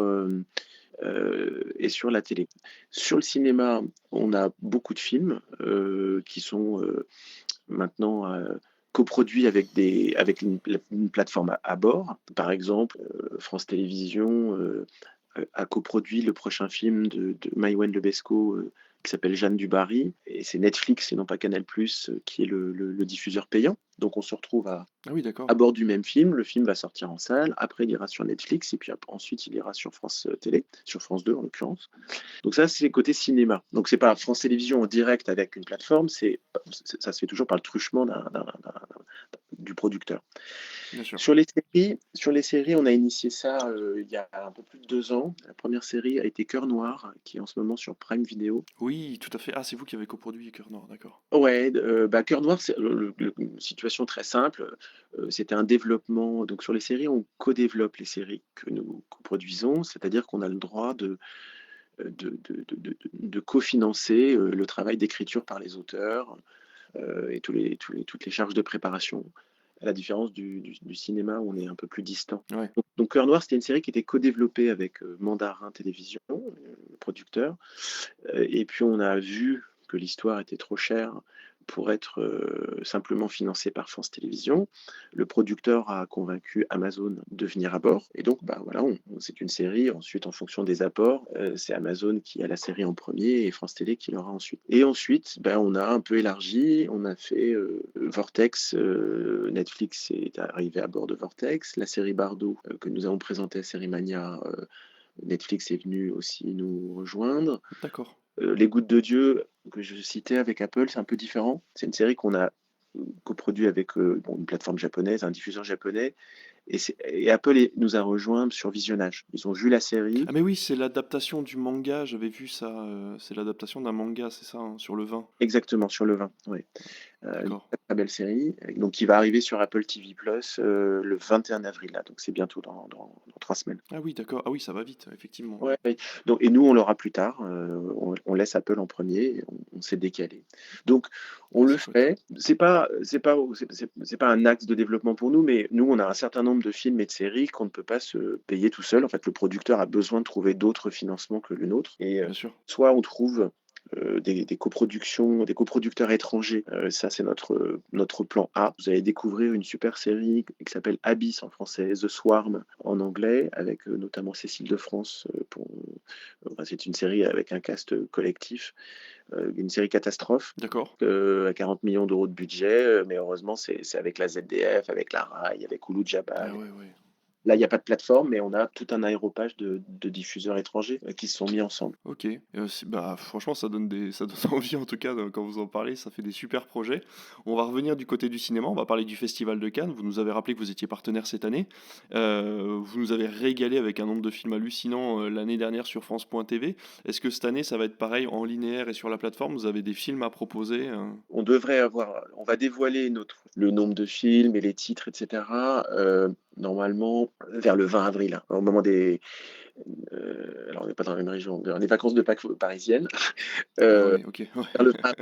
la télé. Sur le cinéma, on a beaucoup de films, qui sont, maintenant, coproduits avec une plateforme à bord. Par exemple, France Télévisions, a coproduit le prochain film de Maïwenn Lebesco, qui s'appelle Jeanne du Barry et c'est Netflix et non pas Canal+, qui est le diffuseur payant. Donc on se retrouve Ah oui, d'accord. à bord du même film. Le film va sortir en salle, après il ira sur Netflix et puis ensuite il ira sur France Télé, sur France 2 en l'occurrence. Donc ça, c'est côté cinéma. Donc c'est pas France Télévisions en direct avec une plateforme, ça se fait toujours par le truchement du producteur. Bien sûr. Sur les séries, on a initié ça il y a un peu plus de 2 ans. La première série a été Cœur Noir, qui est en ce moment sur Prime Video. Oui, tout à fait. Ah, c'est vous qui avez coproduit Cœur Noir, d'accord. Ouais, bah, Cœur Noir, c'est une situation très simple. C'était un développement. Donc sur les séries, on co-développe les séries que nous coproduisons, c'est-à-dire qu'on a le droit de cofinancer le travail d'écriture par les auteurs et toutes les charges de préparation, à la différence du cinéma où on est un peu plus distant. Ouais, Donc Cœur Noir, c'était une série qui était co-développée avec Mandarin Télévision, le producteur. Et puis on a vu que l'histoire était trop chère pour être simplement financée par France Télévisions. Le producteur a convaincu Amazon de venir à bord. Et donc, bah, voilà, c'est une série. Ensuite, en fonction des apports, c'est Amazon qui a la série en premier et France Télé qui l'aura ensuite. Et ensuite, bah, on a un peu élargi. On a fait Vortex. Netflix est arrivé à bord de Vortex. La série Bardot que nous avons présentée à Série Mania, Netflix est venu aussi nous rejoindre. d'accord. Les Gouttes de Dieu, que je citais avec Apple, c'est un peu différent. C'est une série qu'on a coproduit avec bon, une plateforme japonaise, un diffuseur japonais, et Apple nous a rejoints sur visionnage. Ils ont vu la série. Ah mais oui, c'est l'adaptation du manga, j'avais vu ça, c'est l'adaptation d'un manga, c'est ça, hein, sur le vin. Exactement, sur le vin. Oui. Une D'accord. très, très belle série, donc qui va arriver sur Apple TV Plus le 21 avril, là, donc c'est bientôt dans 3 semaines. Ah oui, d'accord. Ah oui, ça va vite, effectivement, ouais. Ouais, oui. Donc, et nous, on l'aura plus tard. On laisse Apple en premier. Et on s'est décalé. Donc, on Ah, le c'est chouette. fait. C'est pas un axe de développement pour nous, mais nous, on a un certain nombre de films et de séries qu'on ne peut pas se payer tout seul. En fait, le producteur a besoin de trouver d'autres financements que le nôtre. Et Bien sûr. soit on trouve des coproductions, des coproducteurs étrangers. Ça, c'est notre plan A. Vous allez découvrir une super série qui s'appelle Abyss en français, The Swarm en anglais, avec notamment Cécile de France. Enfin, c'est une série avec un cast collectif, une série catastrophe. D'accord. À 40 millions d'euros de budget, mais heureusement, c'est avec la ZDF, avec la RAI, avec Hulu Jabba. Ah ouais, ouais. Là, il n'y a pas de plateforme, mais on a tout un aéropage de diffuseurs étrangers qui se sont mis ensemble. OK. Bah, franchement, ça donne envie, en tout cas, quand vous en parlez, ça fait des super projets. On va revenir du côté du cinéma, on va parler du Festival de Cannes. Vous nous avez rappelé que vous étiez partenaire cette année. Vous nous avez régalé avec un nombre de films hallucinant, l'année dernière sur France.tv. Est-ce que cette année, ça va être pareil en linéaire et sur la plateforme? Vous avez des films à proposer, On va dévoiler le nombre de films et les titres, etc. Normalement vers le 20 avril, hein, au moment alors on n'est pas dans la même région, dans les vacances de Pâques parisiennes. Ah Euh, ouais, OK, ouais.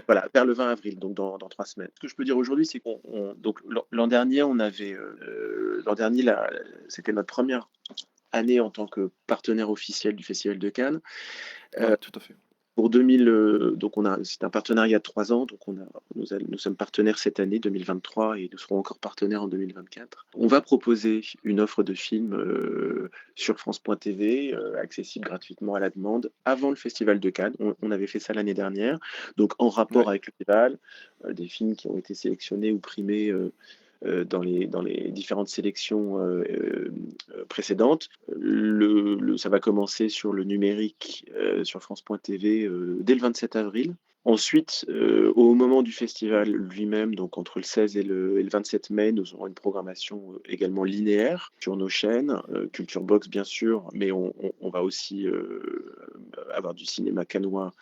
voilà, vers le 20 avril, donc dans 3 semaines. Ce que je peux dire aujourd'hui, c'est donc l'an dernier, l'an dernier, c'était notre première année en tant que partenaire officiel du Festival de Cannes. Ouais, Euh, tout à fait. pour 2000, donc c'est un partenariat de 3 ans, donc nous sommes partenaires cette année 2023 et nous serons encore partenaires en 2024. On va proposer une offre de films sur France.tv, accessible gratuitement à la demande, avant le Festival de Cannes. On avait fait ça l'année dernière, donc en rapport Ouais. avec le festival, des films qui ont été sélectionnés ou primés dans les différentes sélections précédentes. Ça va commencer sur le numérique sur France.tv dès le 27 avril. Ensuite, au moment du festival lui-même, donc entre le 16 et le 27 mai, nous aurons une programmation également linéaire sur nos chaînes, Culture Box bien sûr, mais on va aussi avoir du cinéma cannois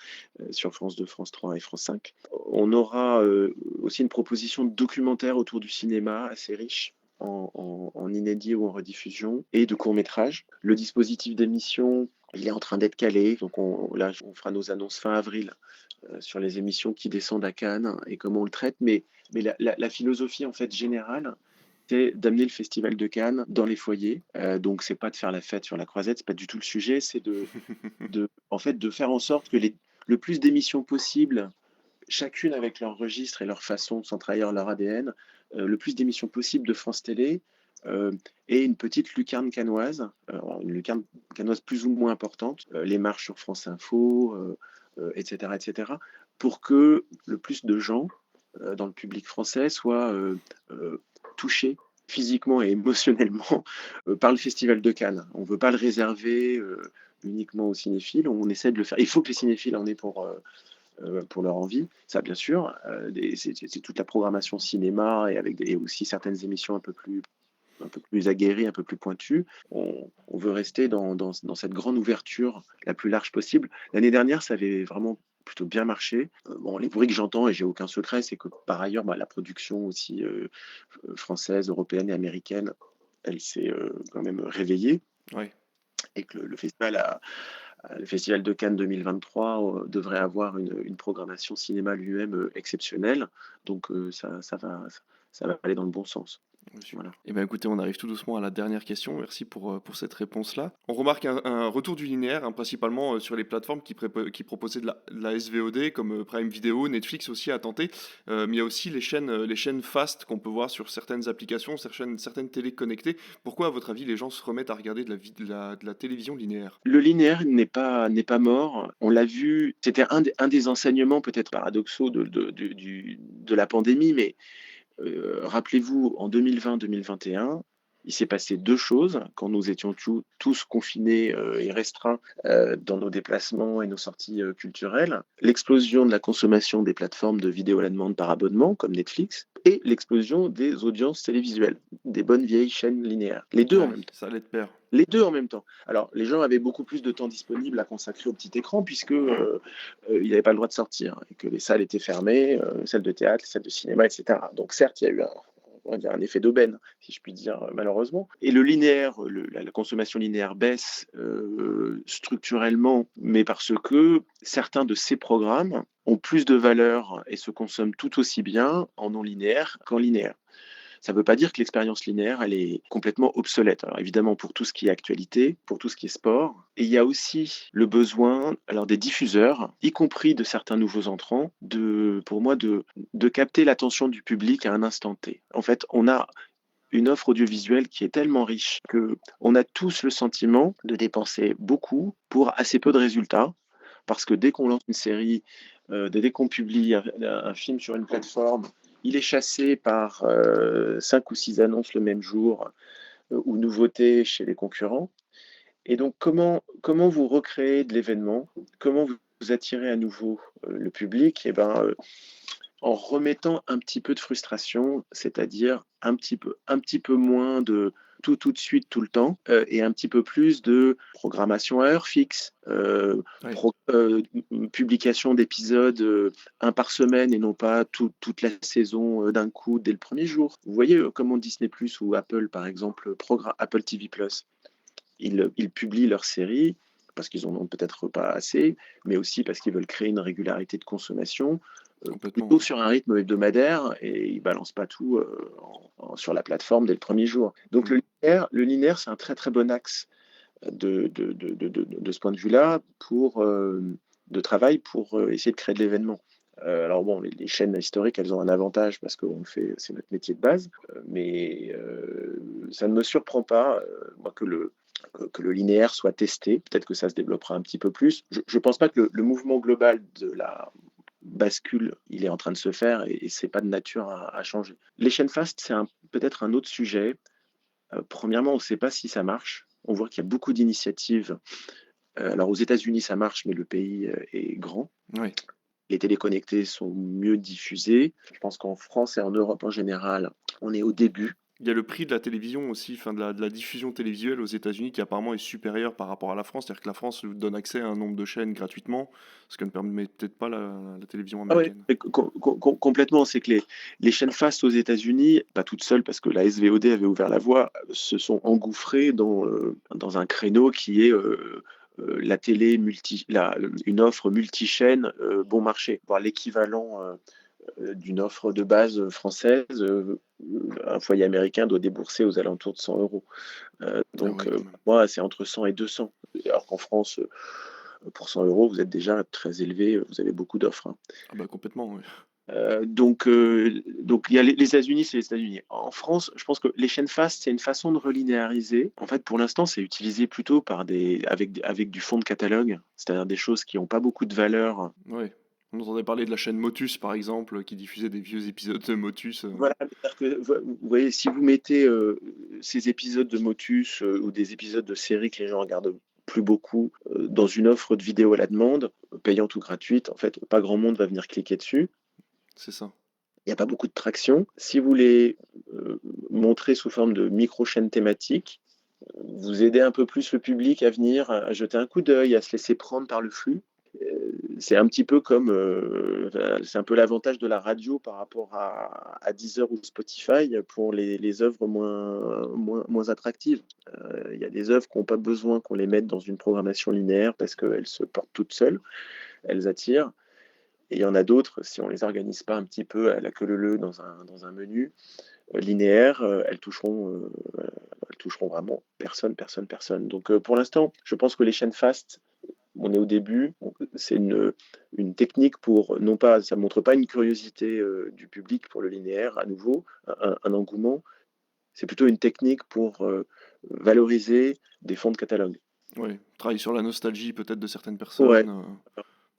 sur France 2, France 3 et France 5. On aura aussi une proposition de documentaire autour du cinéma assez riche. En inédit ou en rediffusion, et de courts-métrages. Le dispositif d'émission, il est en train d'être calé, donc là, on fera nos annonces fin avril sur les émissions qui descendent à Cannes et comment on le traite, mais la philosophie en fait générale, c'est d'amener le Festival de Cannes dans les foyers. Donc c'est pas de faire la fête sur la croisette, c'est pas du tout le sujet, c'est en fait, de faire en sorte que le plus d'émissions possible, chacune avec leur registre et leur façon de s'en trahir leur ADN, le plus d'émissions possible de France Télé, et une petite lucarne canoise, une lucarne canoise plus ou moins importante, les marches sur France Info, etc., etc., pour que le plus de gens dans le public français soient touchés physiquement et émotionnellement par le Festival de Cannes. On ne veut pas le réserver uniquement aux cinéphiles, on essaie de le faire. Il faut que les cinéphiles en aient pour leur envie, ça bien sûr. C'est toute la programmation cinéma et et aussi certaines émissions un peu plus aguerries, un peu plus pointues. On veut rester dans cette grande ouverture la plus large possible. L'année dernière, ça avait vraiment plutôt bien marché. Bon, les bruits que j'entends, et j'ai aucun secret, c'est que par ailleurs, la production aussi française, européenne et américaine, elle s'est quand même réveillée Ouais. et que le Festival de Cannes 2023 devrait avoir une programmation cinéma lui-même exceptionnelle. Donc ça va aller dans le bon sens. Ouais, super. Voilà. Eh bien, écoutez, on arrive tout doucement à la dernière question. Merci pour cette réponse-là. On remarque un retour du linéaire, hein, principalement sur les plateformes qui proposaient de la SVOD, comme Prime Video, Netflix aussi a tenté. Mais il y a aussi les chaînes fast qu'on peut voir sur certaines applications, certaines télés connectées. Pourquoi, à votre avis, les gens se remettent à regarder de la télévision linéaire? Le linéaire n'est pas mort. On l'a vu, c'était un des enseignements peut-être paradoxaux de la pandémie, mais rappelez-vous, en 2020-2021, il s'est passé deux choses quand nous étions tous confinés et restreints dans nos déplacements et nos sorties culturelles. L'explosion de la consommation des plateformes de vidéo à la demande par abonnement, comme Netflix, et l'explosion des audiences télévisuelles, des bonnes vieilles chaînes linéaires. Les deux en Ouais, même temps. ça allait de pair. Les deux en même temps. Alors, les gens avaient beaucoup plus de temps disponible à consacrer au petit écran puisque ils n'avaient pas le droit de sortir et que les salles étaient fermées, salles de théâtre, les salles de cinéma, etc. Donc, certes, il y a eu on va dire un effet d'aubaine, si je puis dire, malheureusement. Et le linéaire, la consommation linéaire baisse structurellement, mais parce que certains de ces programmes ont plus de valeur et se consomment tout aussi bien en non linéaire qu'en linéaire. Ça ne veut pas dire que l'expérience linéaire, elle est complètement obsolète. Alors évidemment, pour tout ce qui est actualité, pour tout ce qui est sport. Et il y a aussi le besoin, alors des diffuseurs, y compris de certains nouveaux entrants, pour moi, de capter l'attention du public à un instant T. En fait, on a une offre audiovisuelle qui est tellement riche que on a tous le sentiment de dépenser beaucoup pour assez peu de résultats. Parce que dès qu'on lance une série, dès qu'on publie un film sur une plateforme, il est chassé par 5 ou 6 annonces le même jour ou nouveautés chez les concurrents. Et donc, comment vous recréez de l'événement? Comment vous attirez à nouveau le public? Eh ben, en remettant un petit peu de frustration, c'est-à-dire un petit peu moins de tout de suite, tout le temps, et un petit peu plus de programmation à heure fixe, Ouais. publication d'épisodes un par semaine et non pas toute la saison d'un coup dès le premier jour. Vous voyez comment Disney Plus ou Apple, par exemple, Apple TV Plus, ils publient leurs séries parce qu'ils en ont peut-être pas assez, mais aussi parce qu'ils veulent créer une régularité de consommation Complètement, plutôt ouais. sur un rythme hebdomadaire et ils balancent pas tout sur la plateforme dès le premier jour. Donc Mm. le linéaire c'est un très très bon axe de ce point de vue-là de travail pour essayer de créer de l'événement. Alors bon, les chaînes historiques, elles ont un avantage parce qu'on le fait, c'est notre métier de base, mais ça ne me surprend pas, moi, que le linéaire soit testé. Peut-être que ça se développera un petit peu plus. Je ne pense pas que le mouvement global de la bascule, il est en train de se faire et c'est pas de nature à changer. Les chaînes fast, c'est peut-être un autre sujet. Premièrement, on ne sait pas si ça marche. On voit qu'il y a beaucoup d'initiatives. Alors aux États-Unis, ça marche, mais le pays est grand. Ouais. Les téléconnectés sont mieux diffusés. Je pense qu'en France et en Europe en général, on est au début. Il y a le prix de la télévision aussi, enfin de la diffusion télévisuelle aux États-Unis qui apparemment est supérieur par rapport à la France. C'est-à-dire que la France donne accès à un nombre de chaînes gratuitement, ce que ne permet peut-être pas la télévision Ah ouais, américaine. complètement. C'est que les chaînes fast aux États-Unis, pas toutes seules parce que la SVOD avait ouvert la voie, se sont engouffrées dans un créneau qui est la télé une offre multi-chaîne bon marché, voire l'équivalent d'une offre de base française. Un foyer américain doit débourser aux alentours de 100 euros. Ah ouais, quand même. Moi, c'est entre 100 et 200. Alors qu'en France, pour 100 euros, vous êtes déjà très élevé, vous avez beaucoup d'offres, hein. Ah bah complètement, ouais. Donc il y a les États-Unis, c'est les États-Unis. En France, je pense que les chaînes fast, c'est une façon de relinéariser. En fait, pour l'instant, c'est utilisé plutôt avec du fond de catalogue, c'est-à-dire des choses qui n'ont pas beaucoup de valeur Ouais. On entendait parler de la chaîne Motus, par exemple, qui diffusait des vieux épisodes de Motus. Voilà, c'est-à-dire que vous voyez, si vous mettez ces épisodes de Motus ou des épisodes de séries que les gens regardent plus beaucoup dans une offre de vidéo à la demande, payante ou gratuite, en fait, pas grand monde va venir cliquer dessus. C'est ça. Il n'y a pas beaucoup de traction. Si vous les montrez sous forme de micro-chaînes thématiques, vous aidez un peu plus le public à venir, à jeter un coup d'œil, à se laisser prendre par le flux. C'est un petit peu comme, c'est un peu l'avantage de la radio par rapport à Deezer ou Spotify pour les œuvres moins attractives. Il y a des œuvres qui n'ont pas besoin qu'on les mette dans une programmation linéaire parce qu'elles se portent toutes seules, elles attirent. Et il y en a d'autres, si on ne les organise pas un petit peu à la queue leu dans un menu linéaire, elles toucheront vraiment personne, personne, personne. Donc pour l'instant, je pense que les chaînes fast, on est au début, c'est une technique pour, non pas, ça ne montre pas une curiosité du public pour le linéaire, à nouveau, un engouement, c'est plutôt une technique pour valoriser des fonds de catalogue. Oui, travaille sur la nostalgie peut-être de certaines Ouais, personnes.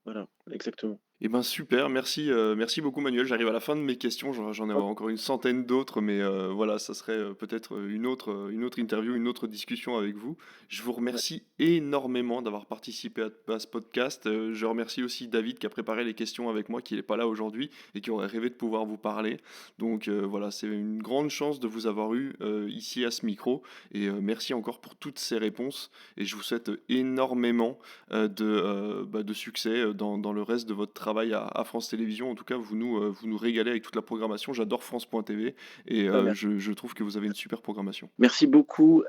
voilà, exactement. Eh ben super, merci, merci beaucoup Manuel. J'arrive à la fin de mes questions, j'en ai Hop, encore une centaine d'autres, mais voilà, ça serait peut-être une autre interview, une autre discussion avec vous. Je vous ouais. remercie énormément d'avoir participé à ce podcast. Je remercie aussi David qui a préparé les questions avec moi, qui n'est pas là aujourd'hui et qui aurait rêvé de pouvoir vous parler. Donc voilà, c'est une grande chance de vous avoir eu ici à ce micro et merci encore pour toutes ces réponses et je vous souhaite énormément de succès dans le reste de votre travail à France Télévisions. En tout cas, vous nous régalez avec toute la programmation. J'adore France.tv et Bah, je trouve que vous avez une super programmation. merci beaucoup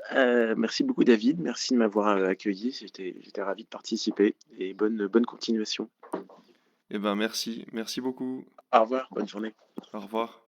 David, merci de m'avoir accueilli, j'étais ravi de participer et bonne continuation. Eh ben merci, merci beaucoup. Au revoir, bonne journée. Au revoir.